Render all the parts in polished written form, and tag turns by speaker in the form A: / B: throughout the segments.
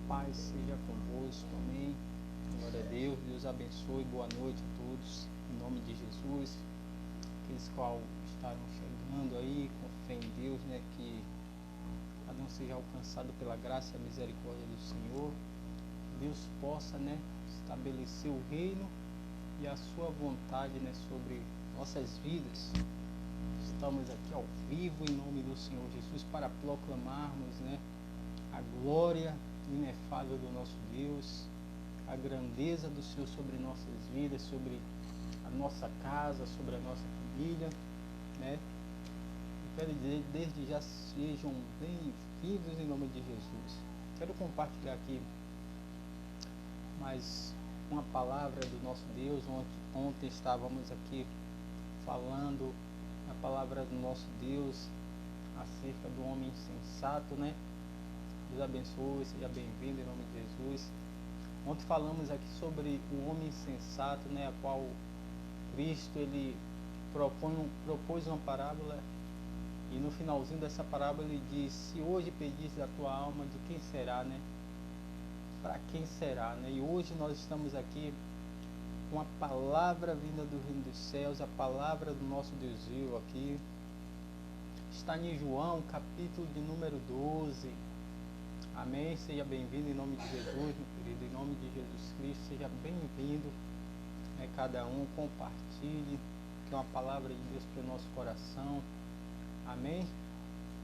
A: paz seja convosco, amém. Glória a Deus, Deus abençoe, boa noite a todos, em nome de Jesus. Aqueles qual estarão chegando aí com fé em Deus, né, que cada um seja alcançado pela graça e a misericórdia do Senhor. Deus possa, né, estabelecer o reino e a sua vontade, né, sobre nossas vidas. Estamos aqui ao vivo em nome do Senhor Jesus para proclamarmos, né, a glória inefável do nosso Deus, a grandeza do Senhor sobre nossas vidas, sobre a nossa casa, sobre a nossa família, né? Eu quero dizer, desde já sejam bem-vindos em nome de Jesus. Quero compartilhar aqui mais uma palavra do nosso Deus. Ontem estávamos aqui falando a palavra do nosso Deus acerca do homem insensato, né? Deus abençoe, seja bem-vindo em nome de Jesus. Ontem falamos aqui sobre o homem insensato, né, a qual Cristo ele propôs uma parábola, e no finalzinho dessa parábola ele diz: se hoje pedis a tua alma, de quem será, né? Para quem será, né? E hoje nós estamos aqui com a palavra vinda do reino dos céus, a palavra do nosso Deus vivo aqui. Está em João, capítulo de número 12. Amém? Seja bem-vindo em nome de Jesus, meu querido, em nome de Jesus Cristo, seja bem-vindo, né, cada um, compartilhe, que é uma palavra de Deus para o nosso coração. Amém?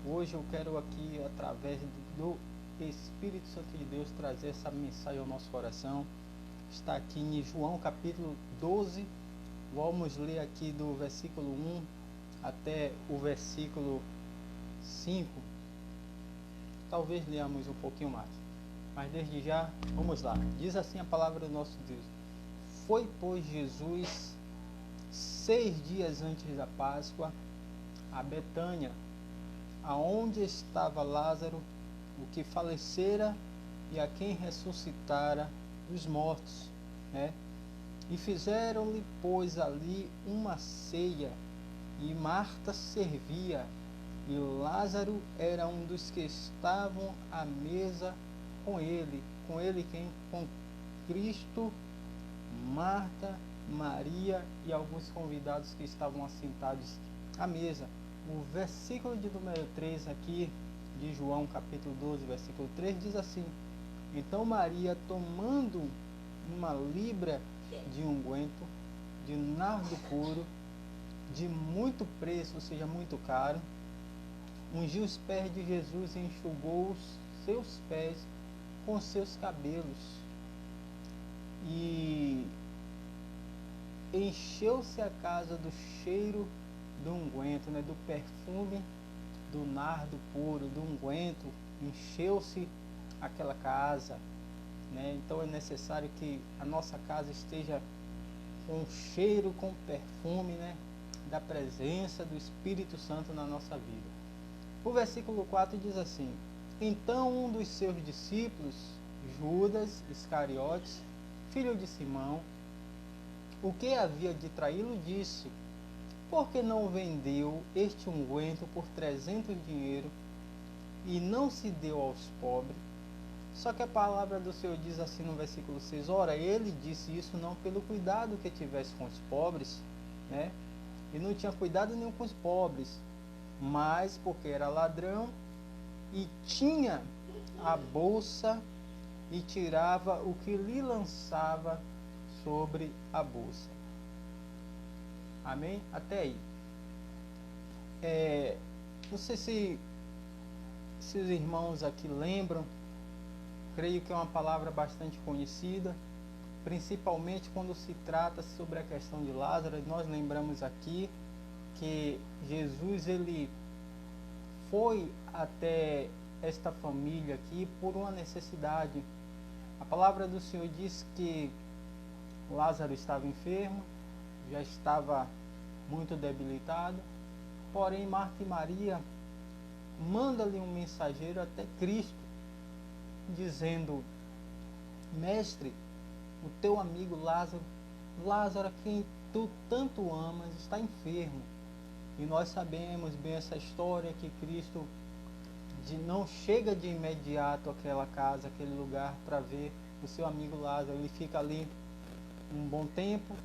A: Hoje eu quero aqui, através do Espírito Santo de Deus, trazer essa mensagem ao nosso coração. Está aqui em João, capítulo 12, vamos ler aqui do versículo 1 até o versículo 5. Talvez leamos um pouquinho mais, mas desde já, vamos lá. Diz assim a palavra do nosso Deus: foi, pois, Jesus 6 dias antes da Páscoa a Betânia, aonde estava Lázaro, o que falecera e a quem ressuscitara dos mortos, né? E fizeram-lhe, pois, ali uma ceia, e Marta servia, e Lázaro era um dos que estavam à mesa com ele. Com ele quem? Com Cristo, Marta, Maria e alguns convidados que estavam assentados à mesa. O versículo de número 3 aqui, de João capítulo 12, versículo 3, diz assim: então Maria, tomando uma libra de unguento, de nardo puro, de muito preço, ou seja, muito caro, ungiu os pés de Jesus e enxugou os seus pés com seus cabelos. E encheu-se a casa do cheiro do unguento, né, do perfume do nardo puro, do unguento. Encheu-se aquela casa, né? Então é necessário que a nossa casa esteja com cheiro, com perfume, né, da presença do Espírito Santo na nossa vida. O versículo 4 diz assim: então um dos seus discípulos, Judas Iscariotes, filho de Simão, o que havia de traí-lo, disse: por que não vendeu este unguento por 300 dinheiro e não se deu aos pobres? Só que a palavra do Senhor diz assim no versículo 6: ora, ele disse isso não pelo cuidado que tivesse com os pobres, né? E não tinha cuidado nenhum com os pobres, mas porque era ladrão e tinha a bolsa e tirava o que lhe lançava sobre a bolsa. Amém? Até aí. Não sei se os irmãos aqui lembram, creio que é uma palavra bastante conhecida, principalmente quando se trata sobre a questão de Lázaro. Nós lembramos aqui que Jesus ele foi até esta família aqui por uma necessidade. A palavra do Senhor diz que Lázaro estava enfermo, já estava muito debilitado, porém Marta e Maria mandam-lhe um mensageiro até Cristo, dizendo: mestre, o teu amigo Lázaro, a quem tu tanto amas, está enfermo. E nós sabemos bem essa história, que Cristo não chega de imediato àquela casa, aquele lugar para ver o seu amigo Lázaro. Ele fica ali um bom tempo,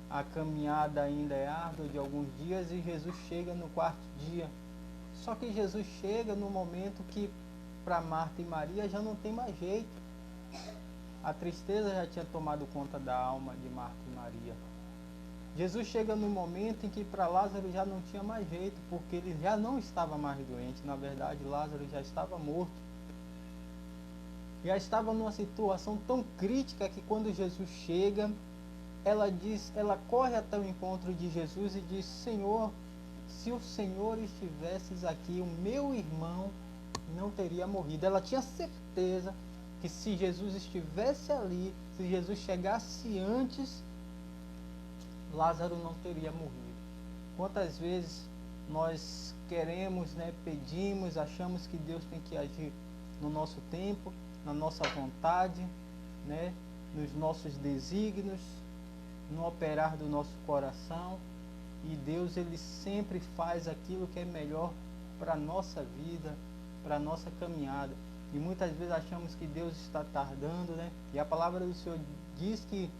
A: a caminhada ainda é árdua de alguns dias e Jesus chega no quarto dia. Só que Jesus chega no momento que para Marta e Maria já não tem mais jeito. A tristeza já tinha tomado conta da alma de Marta e Maria. Jesus chega no momento em que para Lázaro já não tinha mais jeito, porque ele já não estava mais doente. Na verdade, Lázaro já estava morto. Já estava numa situação tão crítica que quando Jesus chega, ela corre até o encontro de Jesus e diz: Senhor, se o Senhor estivesses aqui, o meu irmão não teria morrido. Ela tinha certeza que se Jesus estivesse ali, se Jesus chegasse antes, Lázaro não teria morrido. Quantas vezes nós queremos, pedimos, achamos que Deus tem que agir no nosso tempo, na nossa vontade, nos nossos desígnios, no operar do nosso coração, e Deus ele sempre faz aquilo que é melhor para a nossa vida, para a nossa caminhada. E muitas vezes achamos que Deus está tardando, E a palavra do Senhor diz que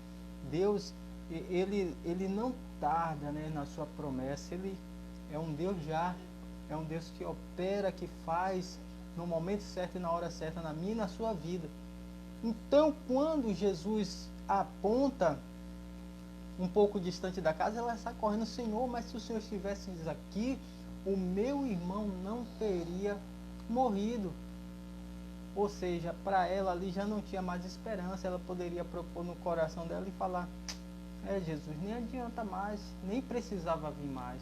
A: Deus ele não tarda, na sua promessa. Ele é um Deus é um Deus que opera, que faz no momento certo e na hora certa na minha e na sua vida. Então, quando Jesus aponta um pouco distante da casa, ela está correndo: Senhor, mas se o Senhor estivesse aqui, o meu irmão não teria morrido. Ou seja, para ela ali já não tinha mais esperança. Ela poderia propor no coração dela e falar: Jesus, nem adianta mais, nem precisava vir mais.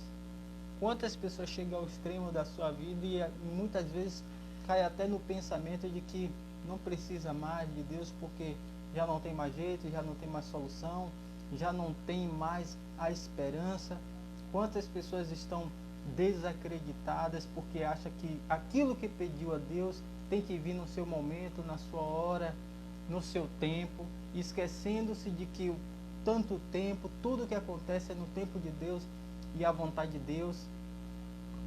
A: Quantas pessoas chegam ao extremo da sua vida e muitas vezes cai até no pensamento de que não precisa mais de Deus porque já não tem mais jeito, já não tem mais solução, já não tem mais a esperança. Quantas pessoas estão desacreditadas porque acham que aquilo que pediu a Deus tem que vir no seu momento, na sua hora, no seu tempo, esquecendo-se de que tanto tempo, tudo que acontece é no tempo de Deus e a vontade de Deus.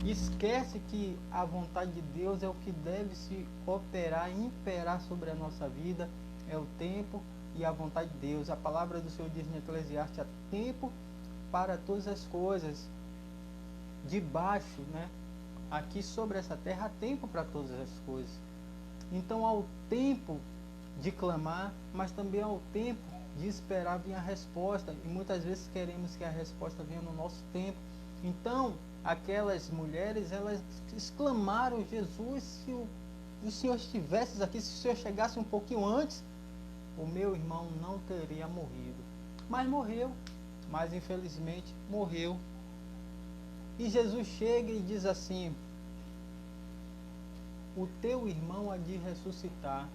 A: Esquece que a vontade de Deus é o que deve se operar e imperar sobre a nossa vida, é o tempo e a vontade de Deus. A palavra do Senhor diz em Eclesiastes: há tempo para todas as coisas. Debaixo, aqui sobre essa terra, há tempo para todas as coisas. Então há o tempo de clamar, mas também há o tempo de esperar vir a resposta. E muitas vezes queremos que a resposta venha no nosso tempo. Então, aquelas mulheres, elas exclamaram: Jesus, se o Senhor estivesse aqui, se o Senhor chegasse um pouquinho antes, o meu irmão não teria morrido. Mas morreu, mas infelizmente morreu. E Jesus chega e diz assim: o teu irmão há de ressuscitar.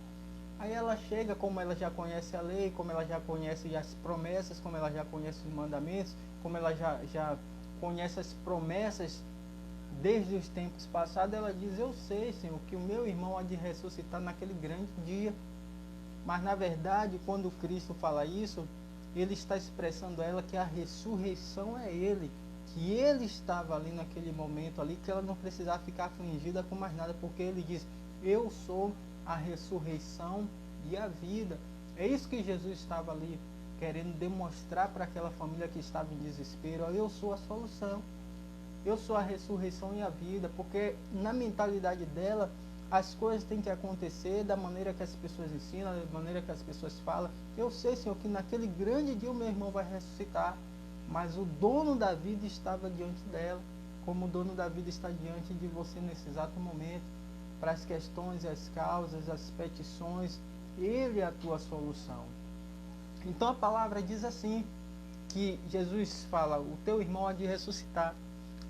A: Aí ela chega, como ela já conhece a lei, como ela já conhece as promessas, como ela já conhece os mandamentos, como ela já conhece as promessas desde os tempos passados, ela diz: eu sei, Senhor, que o meu irmão há de ressuscitar naquele grande dia. Mas na verdade, quando Cristo fala isso, ele está expressando a ela que a ressurreição é ele, que ele estava ali naquele momento ali, que ela não precisava ficar afligida com mais nada, porque ele diz: eu sou a ressurreição e a vida. É isso que Jesus estava ali querendo demonstrar para aquela família que estava em desespero: eu sou a solução, eu sou a ressurreição e a vida. Porque na mentalidade dela, as coisas têm que acontecer da maneira que as pessoas ensinam, da maneira que as pessoas falam. Eu sei, Senhor, que naquele grande dia o meu irmão vai ressuscitar. Mas o dono da vida estava diante dela, como o dono da vida está diante de você nesse exato momento, para as questões, as causas, as petições. Ele é a tua solução. Então a palavra diz assim, que Jesus fala: o teu irmão há de ressuscitar.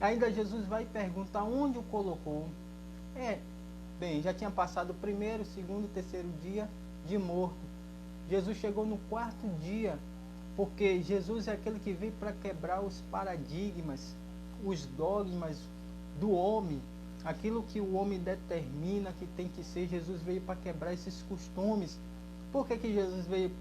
A: Ainda Jesus vai perguntar onde o colocou. Bem, já tinha passado o primeiro, segundo e terceiro dia de morto. Jesus chegou no quarto dia, porque Jesus é aquele que veio para quebrar os paradigmas, os dogmas do homem, aquilo que o homem determina que tem que ser. Jesus veio para quebrar esses costumes. Por que Jesus veio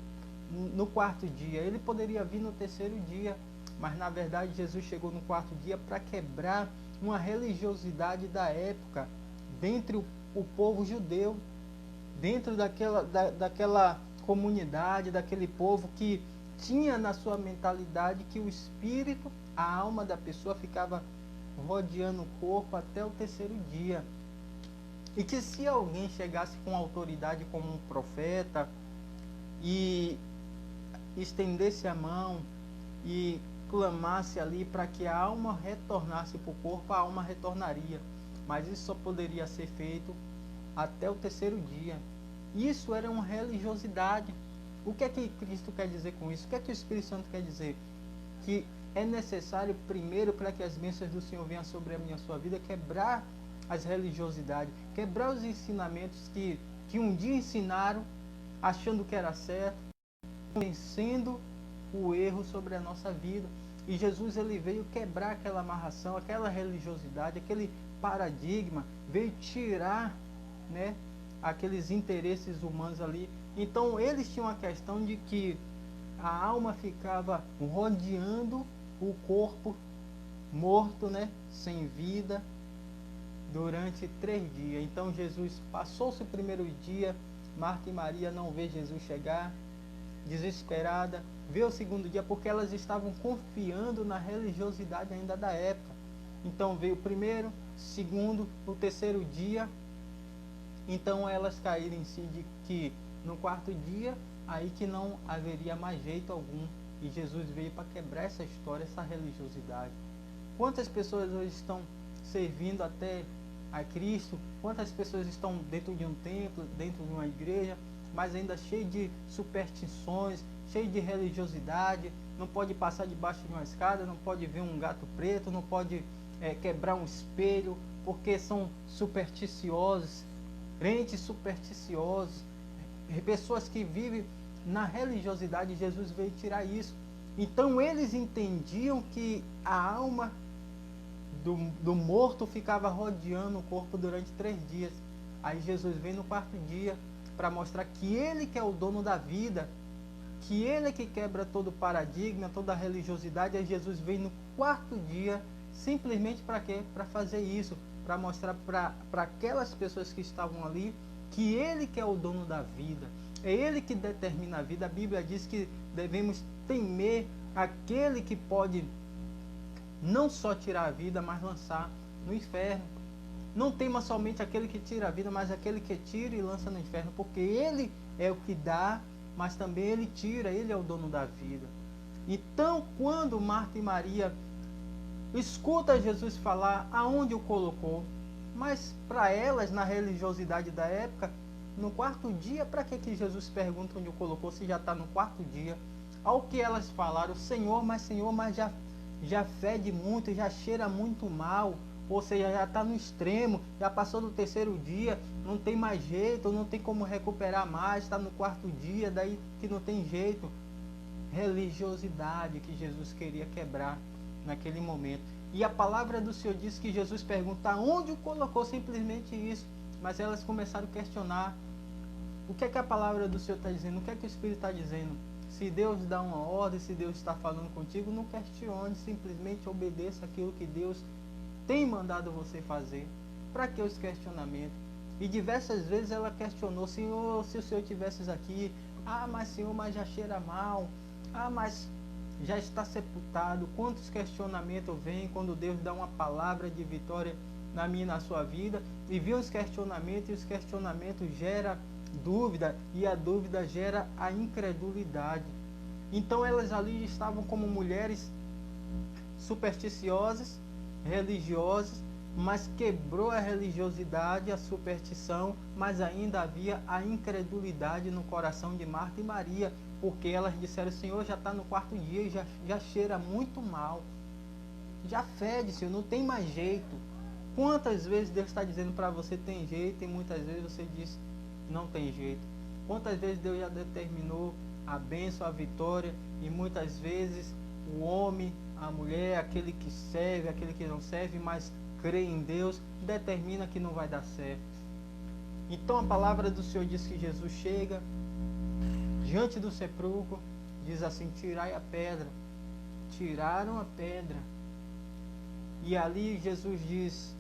A: no quarto dia? Ele poderia vir no terceiro dia, mas na verdade Jesus chegou no quarto dia para quebrar uma religiosidade da época, dentre o o povo judeu, dentro daquela comunidade, daquele povo que tinha na sua mentalidade que o espírito, a alma da pessoa ficava rodeando o corpo até o terceiro dia. E que se alguém chegasse com autoridade como um profeta e estendesse a mão e clamasse ali para que a alma retornasse para o corpo, a alma retornaria. Mas isso só poderia ser feito até o terceiro dia. Isso era uma religiosidade. O que é que Cristo quer dizer com isso? O que é que o Espírito Santo quer dizer? Que é necessário primeiro, para que as bênçãos do Senhor venham sobre a minha sua vida, quebrar as religiosidades, quebrar os ensinamentos que um dia ensinaram, achando que era certo, vencendo o erro sobre a nossa vida. E Jesus, ele veio quebrar aquela amarração, aquela religiosidade, aquele paradigma, veio tirar, né, aqueles interesses humanos ali. Então eles tinham a questão de que a alma ficava rodeando o corpo morto, né, sem vida, durante 3 dias. Então Jesus passou-se o primeiro dia, Marta e Maria não vê Jesus chegar, desesperada, vê o segundo dia, porque elas estavam confiando na religiosidade ainda da época. Então veio o primeiro, segundo, o terceiro dia. Então elas caíram em si de que no quarto dia, aí que não haveria mais jeito algum. E Jesus veio para quebrar essa história, essa religiosidade. Quantas pessoas hoje estão servindo até a Cristo? Quantas pessoas estão dentro de um templo, dentro de uma igreja, mas ainda cheio de superstições, cheio de religiosidade, não pode passar debaixo de uma escada, não pode ver um gato preto, não pode quebrar um espelho, porque são supersticiosos, crentes supersticiosos, pessoas que vivem na religiosidade. Jesus veio tirar isso. Então eles entendiam que a alma do morto ficava rodeando o corpo durante 3 dias. Aí Jesus vem no quarto dia para mostrar que ele que é o dono da vida, que ele é que quebra todo o paradigma, toda a religiosidade. Aí Jesus vem no quarto dia simplesmente para quê? Para fazer isso, para mostrar para aquelas pessoas que estavam ali que ele que é o dono da vida, é ele que determina a vida. A Bíblia diz que devemos temer aquele que pode não só tirar a vida, mas lançar no inferno. Não tema somente aquele que tira a vida, mas aquele que tira e lança no inferno, porque ele é o que dá, mas também ele tira, ele é o dono da vida. Então, quando Marta e Maria escuta Jesus falar aonde o colocou, mas para elas, na religiosidade da época, no quarto dia, para que Jesus pergunta onde o colocou, se já está no quarto dia? Ao que elas falaram, Senhor, mas já fede muito, já cheira muito mal, ou seja, já está no extremo, já passou do terceiro dia, não tem mais jeito, não tem como recuperar mais, está no quarto dia, daí que não tem jeito. Religiosidade que Jesus queria quebrar naquele momento. E a palavra do Senhor diz que Jesus pergunta onde o colocou, simplesmente isso. Mas elas começaram a questionar o que é que a palavra do Senhor está dizendo, o que é que o Espírito está dizendo. Se Deus dá uma ordem, se Deus está falando contigo, não questione, simplesmente obedeça aquilo que Deus tem mandado você fazer. Para que os questionamentos? E diversas vezes ela questionou, Senhor, se o Senhor estivesse aqui, mas Senhor, mas já cheira mal, mas já está sepultado. Quantos questionamentos vêm quando Deus dá uma palavra de vitória na minha e na sua vida? E vem os questionamentos, e os questionamentos geram dúvida, e a dúvida gera a incredulidade. Então elas ali estavam como mulheres supersticiosas, religiosas, mas quebrou a religiosidade, a superstição, mas ainda havia a incredulidade no coração de Marta e Maria, porque elas disseram, Senhor, já está no quarto dia e já cheira muito mal, já fede, Senhor, não tem mais jeito. Quantas vezes Deus está dizendo para você tem jeito, e muitas vezes você diz não tem jeito? Quantas vezes Deus já determinou a bênção, a vitória, e muitas vezes o homem, a mulher, aquele que serve, aquele que não serve, mas crê em Deus, determina que não vai dar certo. Então a palavra do Senhor diz que Jesus chega diante do sepulcro, diz assim, tirai a pedra. Tiraram a pedra. E ali Jesus diz,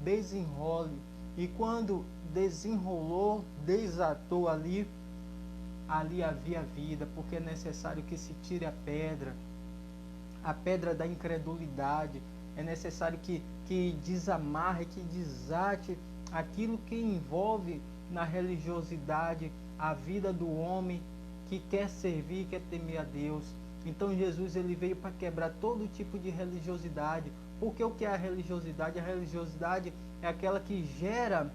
A: desenrole. E quando desenrolou, desatou ali havia vida, porque é necessário que se tire a pedra da incredulidade, é necessário que desamarre, que desate aquilo que envolve na religiosidade a vida do homem que quer servir, quer temer a Deus. Então Jesus ele veio para quebrar todo tipo de religiosidade. Porque o que é a religiosidade? A religiosidade é aquela que gera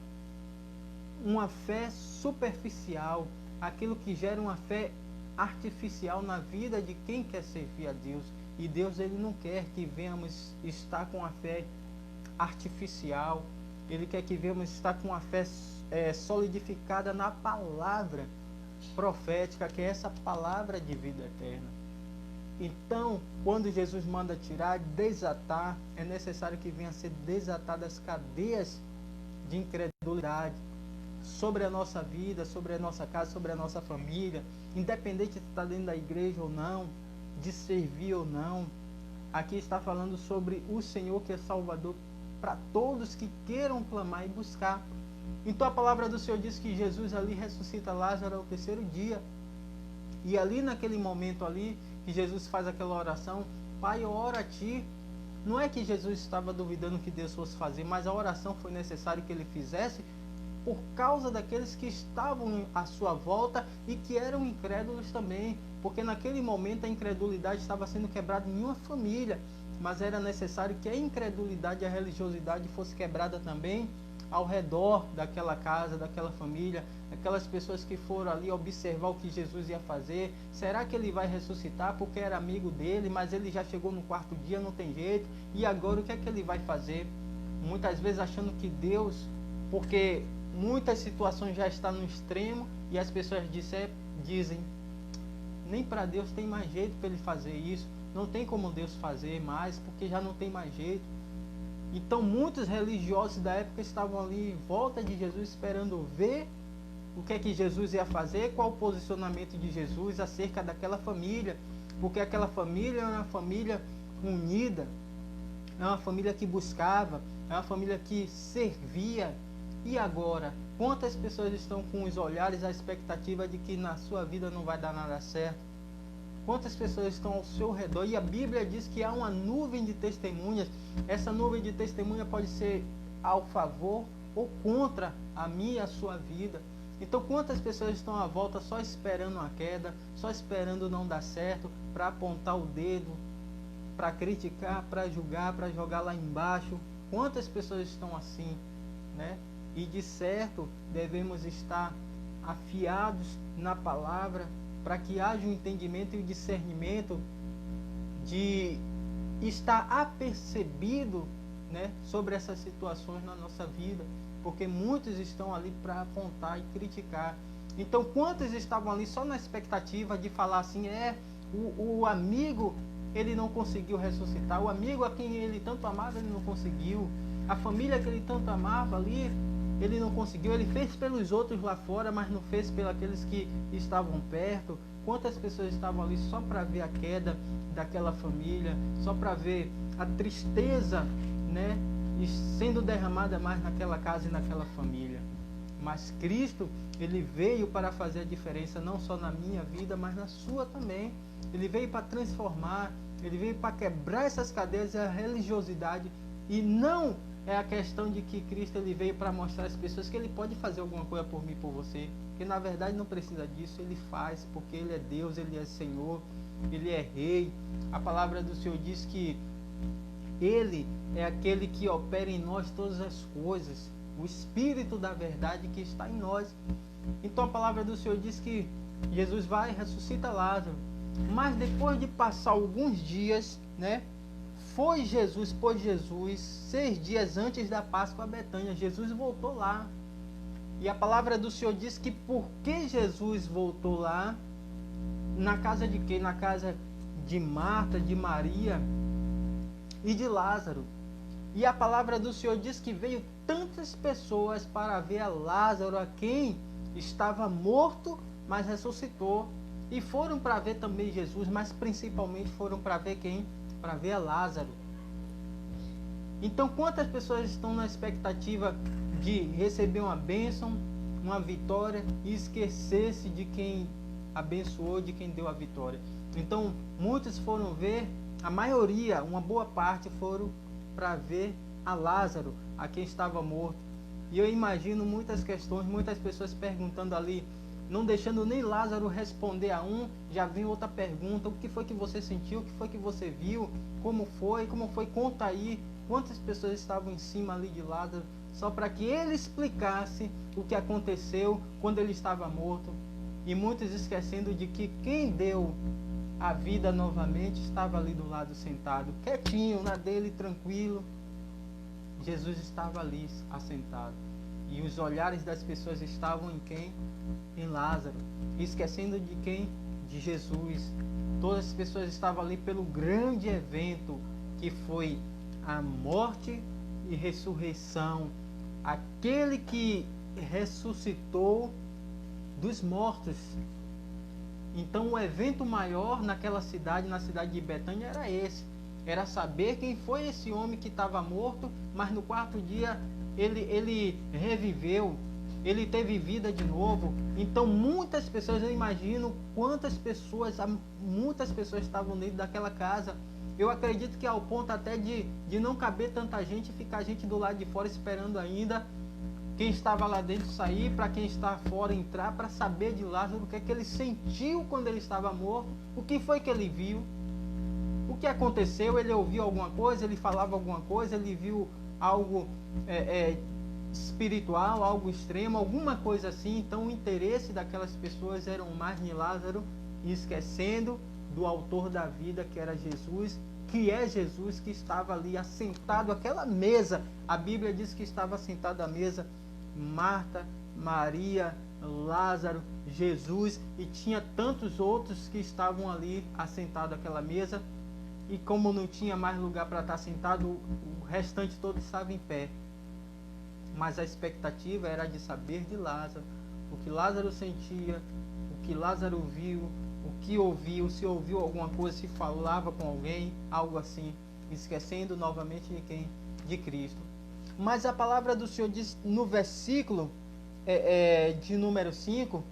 A: uma fé superficial, aquilo que gera uma fé artificial na vida de quem quer servir a Deus. E Deus ele não quer que venhamos estar com a fé artificial. Ele quer que venhamos estar com a fé solidificada na palavra profética, que é essa palavra de vida eterna. Então, quando Jesus manda tirar, desatar, é necessário que venham a ser desatadas as cadeias de incredulidade sobre a nossa vida, sobre a nossa casa, sobre a nossa família, independente de estar dentro da igreja ou não, de servir ou não. Aqui está falando sobre o Senhor que é Salvador para todos que queiram clamar e buscar. Então a palavra do Senhor diz que Jesus ali ressuscita Lázaro ao terceiro dia. E ali naquele momento ali, que Jesus faz aquela oração, Pai, eu oro a Ti. Não é que Jesus estava duvidando que Deus fosse fazer, mas a oração foi necessário que Ele fizesse por causa daqueles que estavam à sua volta e que eram incrédulos também. Porque naquele momento a incredulidade estava sendo quebrada em uma família, mas era necessário que a incredulidade e a religiosidade fosse quebrada também ao redor daquela casa, daquela família, aquelas pessoas que foram ali observar o que Jesus ia fazer. Será que ele vai ressuscitar? Porque era amigo dele, mas ele já chegou no quarto dia, não tem jeito. E agora o que é que ele vai fazer? Muitas vezes achando que Deus, porque muitas situações já estão no extremo e as pessoas dizem, nem para Deus tem mais jeito para ele fazer isso. Não tem como Deus fazer mais, porque já não tem mais jeito. Então muitos religiosos da época estavam ali em volta de Jesus, esperando ver o que é que Jesus ia fazer, qual o posicionamento de Jesus acerca daquela família. Porque aquela família é uma família unida, é uma família que buscava, é uma família que servia. E agora, quantas pessoas estão com os olhares a expectativa de que na sua vida não vai dar nada certo? Quantas pessoas estão ao seu redor? E a Bíblia diz que há uma nuvem de testemunhas. Essa nuvem de testemunha pode ser ao favor ou contra a minha e a sua vida. Então quantas pessoas estão à volta só esperando a queda, só esperando não dar certo, para apontar o dedo, para criticar, para julgar, para jogar lá embaixo? Quantas pessoas estão assim, né? E de certo devemos estar afiados na palavra, para que haja um entendimento e o discernimento de estar apercebido, né, sobre essas situações na nossa vida, porque muitos estão ali para apontar e criticar. Então quantos estavam ali só na expectativa de falar assim, o amigo ele não conseguiu ressuscitar, o amigo a quem ele tanto amava ele não conseguiu, a família que ele tanto amava ali ele não conseguiu, ele fez pelos outros lá fora, mas não fez pelos que estavam perto. Quantas pessoas estavam ali só para ver a queda daquela família, só para ver a tristeza, né, sendo derramada mais naquela casa e naquela família. Mas Cristo, ele veio para fazer a diferença, não só na minha vida, mas na sua também. Ele veio para transformar, ele veio para quebrar essas cadeias e a religiosidade. E não é a questão de que Cristo ele veio para mostrar às pessoas que ele pode fazer alguma coisa por mim e por você. Que na verdade não precisa disso, ele faz, porque ele é Deus, ele é Senhor, ele é Rei. A palavra do Senhor diz que ele é aquele que opera em nós todas as coisas, o Espírito da verdade que está em nós. Então a palavra do Senhor diz que Jesus vai e ressuscita Lázaro. Mas depois de passar alguns dias, né? Pois Jesus, 6 dias antes da Páscoa a Betânia, Jesus voltou lá. E a palavra do Senhor diz que porque Jesus voltou lá, na casa de quem? Na casa de Marta, de Maria e de Lázaro. E a palavra do Senhor diz que veio tantas pessoas para ver a Lázaro, a quem estava morto, mas ressuscitou. E foram para ver também Jesus, mas principalmente foram para ver quem? Para ver a Lázaro. Então quantas pessoas estão na expectativa de receber uma bênção, uma vitória, e esquecer-se de quem abençoou, de quem deu a vitória. Então, muitos foram ver, a maioria, uma boa parte, foram para ver a Lázaro, a quem estava morto. E eu imagino muitas questões, muitas pessoas perguntando ali, não deixando nem Lázaro responder a um, já vem outra pergunta: o que foi que você sentiu, o que foi que você viu, como foi, conta aí. Quantas pessoas estavam em cima ali de Lázaro, só para que ele explicasse o que aconteceu quando ele estava morto. E muitos esquecendo de que quem deu a vida novamente estava ali do lado sentado, quietinho, na dele, tranquilo. Jesus estava ali assentado. E os olhares das pessoas estavam em quem? Em Lázaro. Esquecendo de quem? De Jesus. Todas as pessoas estavam ali pelo grande evento que foi a morte e ressurreição. Aquele que ressuscitou dos mortos. Então o evento maior naquela cidade, na cidade de Betânia, era esse. Era saber quem foi esse homem que estava morto, mas no quarto dia ele reviveu, ele teve vida de novo. Então muitas pessoas, eu imagino muitas pessoas estavam dentro daquela casa. Eu acredito que ao ponto até de não caber tanta gente, ficar gente do lado de fora esperando ainda quem estava lá dentro sair, para quem está fora entrar, para saber de Lázaro o que é que ele sentiu quando ele estava morto, o que foi que ele viu, o que aconteceu, ele ouviu alguma coisa, ele falava alguma coisa, ele viu algo espiritual, algo extremo, alguma coisa assim. Então o interesse daquelas pessoas era mais em Lázaro, e esquecendo do autor da vida, que era Jesus, que é Jesus, que estava ali assentado àquela mesa. A Bíblia diz que estava assentado à mesa Marta, Maria, Lázaro, Jesus, e tinha tantos outros que estavam ali assentados àquela mesa. E como não tinha mais lugar para estar sentado, o restante todo estava em pé. Mas a expectativa era de saber de Lázaro, o que Lázaro sentia, o que Lázaro viu, o que ouviu, se ouviu alguma coisa, se falava com alguém, algo assim, esquecendo novamente de quem? De Cristo. Mas a palavra do Senhor diz no versículo de número 5,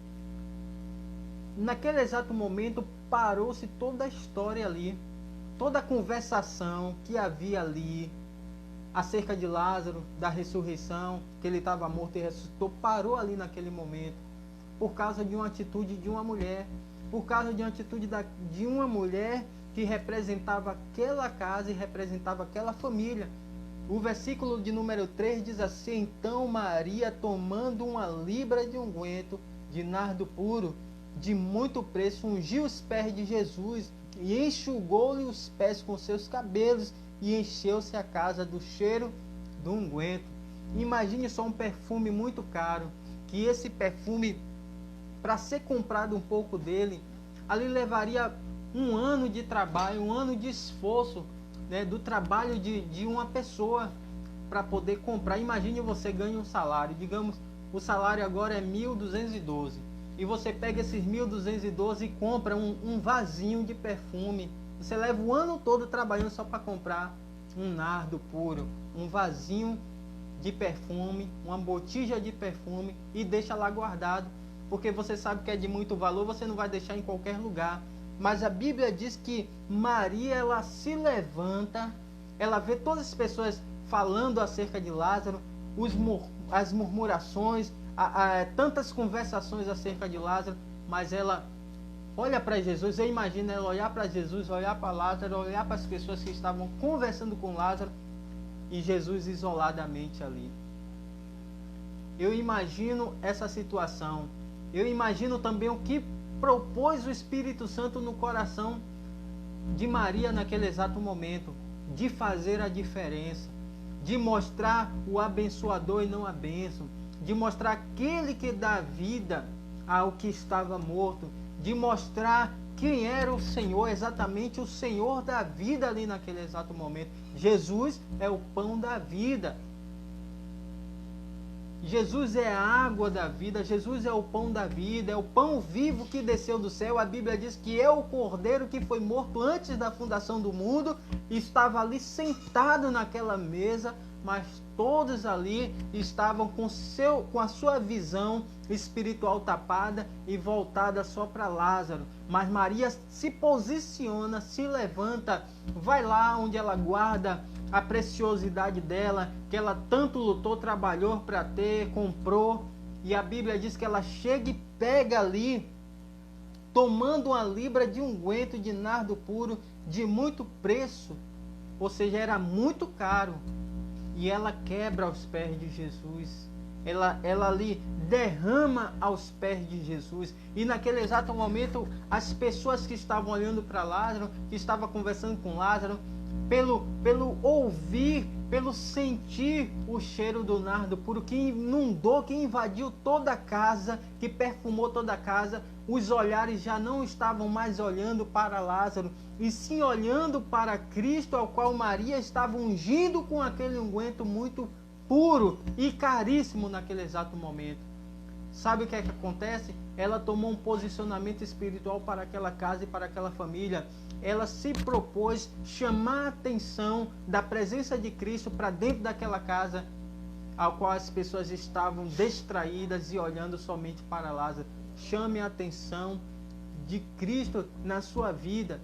A: naquele exato momento parou-se toda a história ali, toda a conversação que havia ali acerca de Lázaro, da ressurreição, que ele estava morto e ressuscitou, parou ali naquele momento, por causa de uma atitude de uma mulher, por causa de uma atitude de uma mulher que representava aquela casa e representava aquela família. O versículo de número 3 diz assim: então Maria, tomando uma libra de unguento de nardo puro, de muito preço, ungiu os pés de Jesus e enxugou-lhe os pés com seus cabelos, e encheu-se a casa do cheiro do unguento. Imagine só um perfume muito caro, que esse perfume, para ser comprado um pouco dele, ali levaria um ano de trabalho, um ano de esforço, né, do trabalho de uma pessoa para poder comprar. Imagine você ganha um salário, digamos, o salário agora é 1.212, e você pega esses 1.212 e compra um vasinho de perfume. Você leva o ano todo trabalhando só para comprar um nardo puro, um vasinho de perfume, uma botija de perfume, e deixa lá guardado, porque você sabe que é de muito valor, você não vai deixar em qualquer lugar. Mas a Bíblia diz que Maria, ela se levanta, ela vê todas as pessoas falando acerca de Lázaro, as murmurações, tantas conversações acerca de Lázaro, mas ela olha para Jesus. Eu imagino ela olhar para Jesus, olhar para Lázaro, olhar para as pessoas que estavam conversando com Lázaro, e Jesus isoladamente ali. Eu imagino essa situação. Eu imagino também o que propôs o Espírito Santo no coração de Maria naquele exato momento, de fazer a diferença, de mostrar o abençoador e não a bênção, de mostrar aquele que dá vida ao que estava morto, de mostrar quem era o Senhor, exatamente o Senhor da vida ali naquele exato momento. Jesus é o pão da vida. Jesus é a água da vida, Jesus é o pão da vida, é o pão vivo que desceu do céu. A Bíblia diz que é o Cordeiro que foi morto antes da fundação do mundo, e estava ali sentado naquela mesa, mas todos ali estavam com a sua visão espiritual tapada e voltada só para Lázaro. Mas Maria se posiciona, se levanta, vai lá onde ela guarda a preciosidade dela, que ela tanto lutou, trabalhou para ter, comprou. E a Bíblia diz que ela chega e pega ali, tomando uma libra de unguento de nardo puro de muito preço, ou seja, era muito caro, e ela quebra aos pés de Jesus. Ela ali derrama aos pés de Jesus. E naquele exato momento, as pessoas que estavam olhando para Lázaro, que estavam conversando com Lázaro, pelo ouvir, pelo sentir o cheiro do nardo puro que inundou, que invadiu toda a casa, que perfumou toda a casa, os olhares já não estavam mais olhando para Lázaro, e sim olhando para Cristo, ao qual Maria estava ungindo com aquele unguento muito puro e caríssimo naquele exato momento. Sabe o que é que acontece? Ela tomou um posicionamento espiritual para aquela casa e para aquela família. Ela se propôs chamar a atenção da presença de Cristo para dentro daquela casa, ao qual as pessoas estavam distraídas e olhando somente para Lázaro. Chame a atenção de Cristo na sua vida.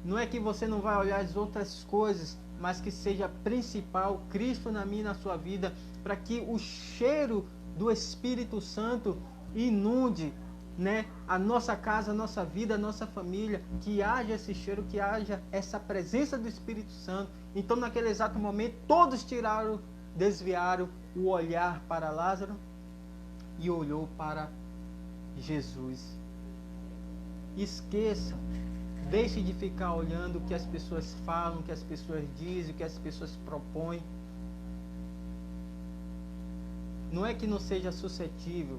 A: Não é que você não vai olhar as outras coisas, mas que seja principal Cristo na minha e na sua vida, para que o cheiro do Espírito Santo inunde, né, a nossa casa, a nossa vida, a nossa família, que haja esse cheiro, que haja essa presença do Espírito Santo. Então, naquele exato momento, todos desviaram o olhar para Lázaro e olhou para Jesus. Esqueça, deixe de ficar olhando o que as pessoas falam, o que as pessoas dizem, o que as pessoas propõem. Não é que não seja suscetível,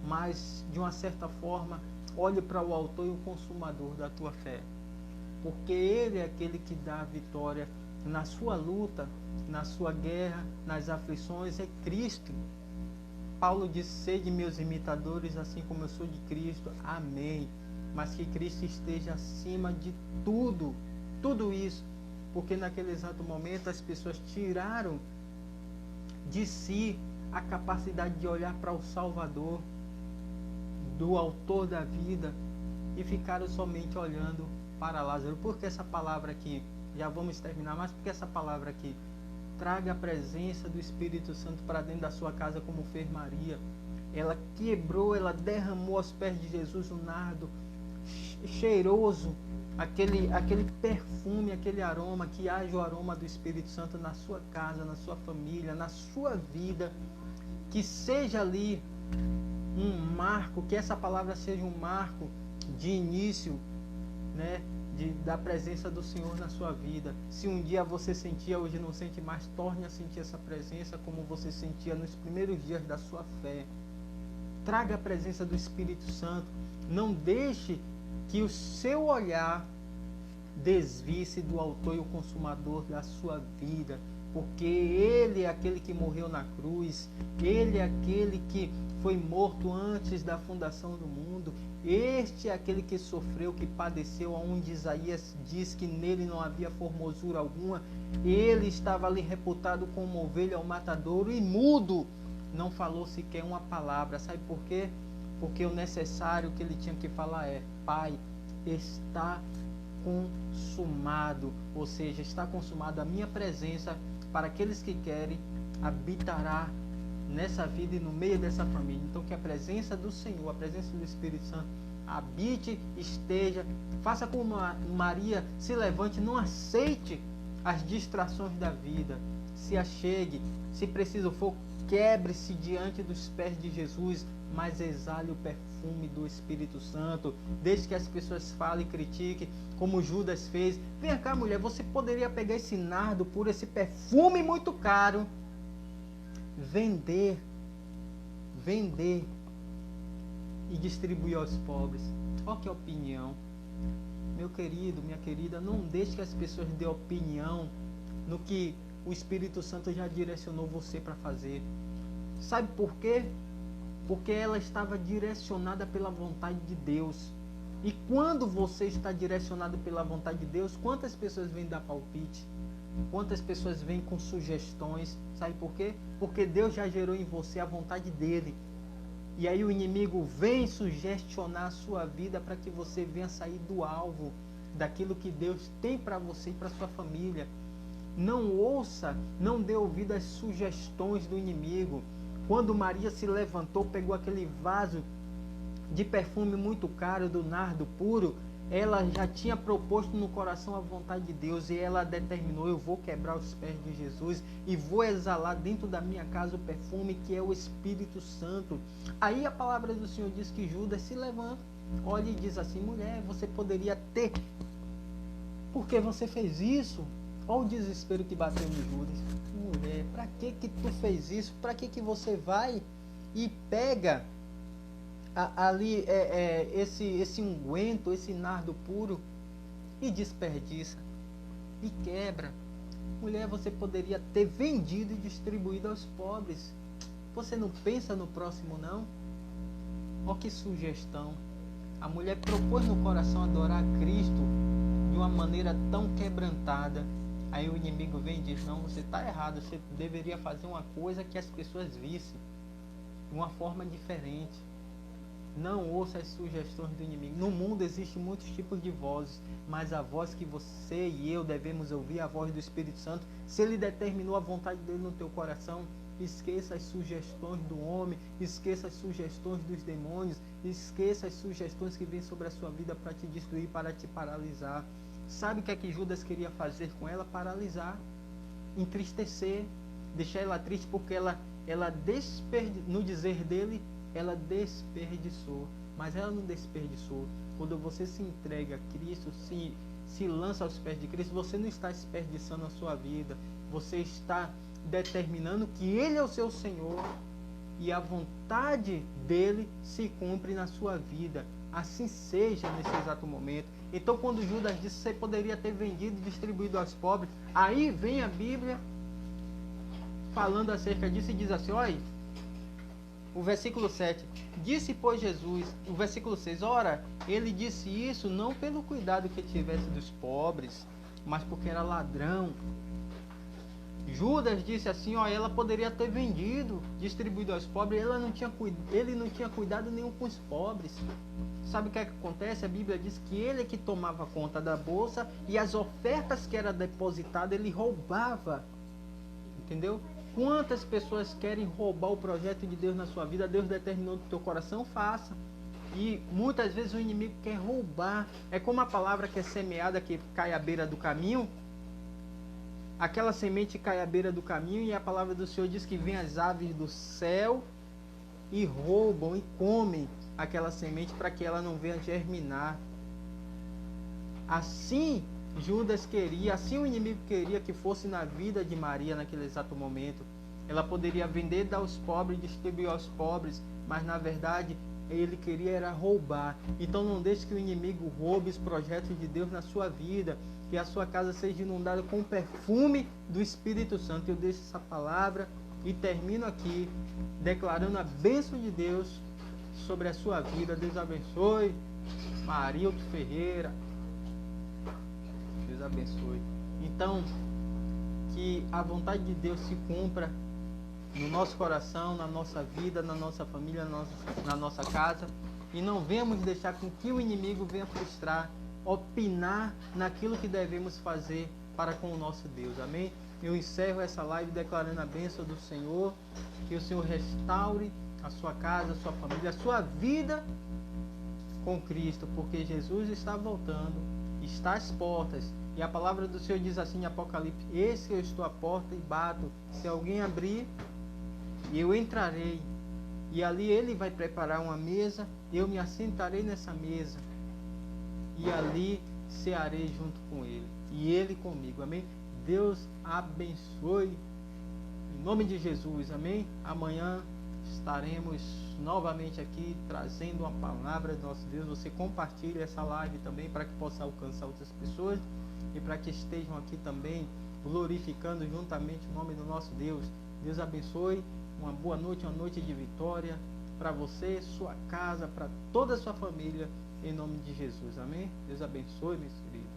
A: mas de uma certa forma, olhe para o autor e o consumador da tua fé, porque ele é aquele que dá a vitória na sua luta, na sua guerra, nas aflições. É Cristo. Paulo diz: sede meus imitadores, assim como eu sou de Cristo. Amém. Mas que Cristo esteja acima de tudo isso, porque naquele exato momento as pessoas tiraram de si a capacidade de olhar para o Salvador, do autor da vida, e ficaram somente olhando para Lázaro. Porque essa palavra aqui, já vamos terminar, mas porque essa palavra aqui, traga a presença do Espírito Santo para dentro da sua casa, como fez Maria. Ela quebrou, ela derramou aos pés de Jesus um nardo cheiroso, aquele perfume, aquele aroma, que haja o aroma do Espírito Santo na sua casa, na sua família, na sua vida, que seja ali um marco, que essa palavra seja um marco de início, né, da presença do Senhor na sua vida. Se um dia você sentia, hoje não sente mais, torne a sentir essa presença como você sentia nos primeiros dias da sua fé. Traga a presença do Espírito Santo. Não deixe que o seu olhar desvie-se do autor e o consumador da sua vida, porque ele é aquele que morreu na cruz, ele é aquele que foi morto antes da fundação do mundo, este é aquele que sofreu, que padeceu, onde Isaías diz que nele não havia formosura alguma. Ele estava ali reputado como ovelha ao matadouro e mudo, não falou sequer uma palavra. Sabe por quê? Porque o necessário que ele tinha que falar é: Pai, está consumado, ou seja, está consumada a minha presença. Para aqueles que querem, habitará nessa vida e no meio dessa família. Então, que a presença do Senhor, a presença do Espírito Santo habite, esteja. Faça como Maria, se levante, não aceite as distrações da vida, se achegue, se preciso for, quebre-se diante dos pés de Jesus, mas exale o perfume do Espírito Santo. Deixe que as pessoas falem e critiquem, como Judas fez. Vem cá, mulher, você poderia pegar esse nardo puro, esse perfume muito caro, vender e distribuir aos pobres. Qual que é a opinião? Meu querido, minha querida, não deixe que as pessoas dêem opinião no que o Espírito Santo já direcionou você para fazer. Sabe por quê? Porque ela estava direcionada pela vontade de Deus. E quando você está direcionado pela vontade de Deus, quantas pessoas vêm dar palpite? Quantas pessoas vêm com sugestões, sabe por quê? Porque Deus já gerou em você a vontade dele. E aí o inimigo vem sugestionar a sua vida para que você venha sair do alvo, daquilo que Deus tem para você e para sua família. Não ouça, não dê ouvido às sugestões do inimigo. Quando Maria se levantou, pegou aquele vaso de perfume muito caro, do nardo puro, ela já tinha proposto no coração a vontade de Deus, e ela determinou: eu vou quebrar os pés de Jesus e vou exalar dentro da minha casa o perfume que é o Espírito Santo. Aí a palavra do Senhor diz que Judas se levanta, olha e diz assim: mulher, você poderia ter, por que você fez isso? Olha o desespero que bateu em Judas. Mulher, para que tu fez isso? Para que você vai e pega ali esse unguento, esse nardo puro, e desperdiça e quebra? Mulher, você poderia ter vendido e distribuído aos pobres. Você não pensa no próximo, não? Olha que sugestão. A mulher propôs no coração adorar a Cristo de uma maneira tão quebrantada. Aí o inimigo vem e diz: não, você está errado, você deveria fazer uma coisa que as pessoas vissem de uma forma diferente. Não ouça as sugestões do inimigo. No mundo existem muitos tipos de vozes, mas a voz que você e eu devemos ouvir é a voz do Espírito Santo. Se ele determinou a vontade dele no teu coração, esqueça as sugestões do homem, esqueça as sugestões dos demônios, esqueça as sugestões que vêm sobre a sua vida para te destruir, para te paralisar. Sabe o que é que Judas queria fazer com ela? Paralisar, entristecer, deixar ela triste, porque no dizer dele, ela desperdiçou. Mas ela não desperdiçou. Quando você se entrega a Cristo, se lança aos pés de Cristo, você não está desperdiçando a sua vida. Você está determinando que Ele é o seu Senhor e a vontade dele se cumpre na sua vida. Assim seja nesse exato momento. Então, quando Judas disse que você poderia ter vendido e distribuído aos pobres, aí vem a Bíblia falando acerca disso e diz assim: olha, o versículo 7, disse, pois, Jesus, o versículo 6, ora, ele disse isso não pelo cuidado que tivesse dos pobres, mas porque era ladrão. Judas disse assim: ó, ela poderia ter vendido, distribuído aos pobres, ele não tinha cuidado nenhum com os pobres. Sabe o que é que acontece? A Bíblia diz que ele é que tomava conta da bolsa e as ofertas que eram depositadas ele roubava. Entendeu? Quantas pessoas querem roubar o projeto de Deus na sua vida? Deus determinou no teu coração, faça. E muitas vezes o inimigo quer roubar. É como a palavra que é semeada, que cai à beira do caminho. Aquela semente cai à beira do caminho e a palavra do Senhor diz que vem as aves do céu e roubam e comem aquela semente para que ela não venha germinar. Assim Judas queria, assim o inimigo queria que fosse na vida de Maria naquele exato momento. Ela poderia vender, dar aos pobres, distribuir aos pobres, mas na verdade ele queria era roubar. Então não deixe que o inimigo roube os projetos de Deus na sua vida, que a sua casa seja inundada com o perfume do Espírito Santo. Eu deixo essa palavra e termino aqui declarando a bênção de Deus sobre a sua vida. Deus abençoe. Marilto Ferreira. Deus abençoe. Então, que a vontade de Deus se cumpra no nosso coração, na nossa vida, na nossa família, na nossa casa. E não venhamos deixar com que o inimigo venha frustrar, opinar naquilo que devemos fazer para com o nosso Deus. Amém? Eu encerro essa live declarando a bênção do Senhor. Que o Senhor restaure a sua casa, a sua família, a sua vida com Cristo, porque Jesus está voltando, está às portas. E a palavra do Senhor diz assim em Apocalipse: eis que eu estou à porta e bato. Se alguém abrir, eu entrarei. E ali ele vai preparar uma mesa, eu me assentarei nessa mesa. E ali cearei junto com ele. E ele comigo. Amém? Deus abençoe. Em nome de Jesus. Amém? Amanhã estaremos novamente aqui trazendo uma palavra do nosso Deus. Você compartilhe essa live também para que possa alcançar outras pessoas e para que estejam aqui também glorificando juntamente o nome do nosso Deus. Deus abençoe. Uma boa noite, uma noite de vitória para você, sua casa, para toda a sua família, em nome de Jesus. Amém? Deus abençoe, meus queridos.